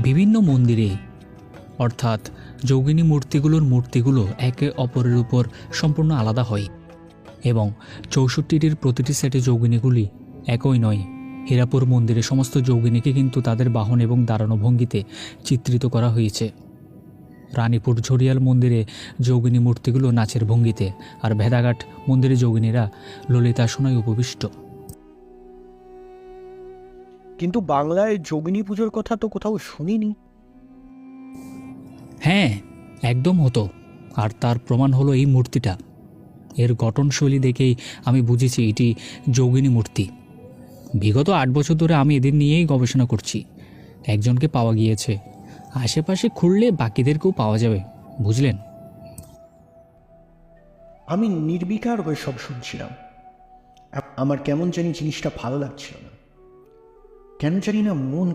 বিভিন্ন মন্দিরে, অর্থাৎ যোগিনী মূর্তিগুলো একে অপরের উপর সম্পূর্ণ আলাদা হয় এবং ৬৪টির প্রতিটি সেটে যোগিনীগুলি একই নয়। হীরাপুর মন্দিরে সমস্ত যোগিনীকে কিন্তু তাদের বাহন এবং দাঁড়ানো ভঙ্গিতে চিত্রিত করা হয়েছে। রানীপুর ঝরিয়াল মন্দিরে যোগিনী মূর্তিগুলো নাচের ভঙ্গিতে, আর ভেদাঘাট মন্দিরে যোগিনীরা ললিতাসনায় উপবিষ্ট। কিন্তু বাংলায় যোগিনী পুজোর কথা তো কোথাও শুনিনি। হ্যাঁ, একদম হতো। আর তার প্রমাণ হলো এই মূর্তিটা। এর গঠনশৈলী দেখেই আমি বুঝেছি এটি যোগিনী মূর্তি। বিগত ৮ বছর ধরে আমি এদের নিয়েই গবেষণা করছি। একজনকে পাওয়া গিয়েছে, আশেপাশে খুঁড়লে বাকিদেরকেও পাওয়া যাবে, বুঝলেন? আমি নির্বিকার হয়ে সব শুনছিলাম। আমার কেমন জানি জিনিসটা ভালো লাগছিল না, কেন জানি না মন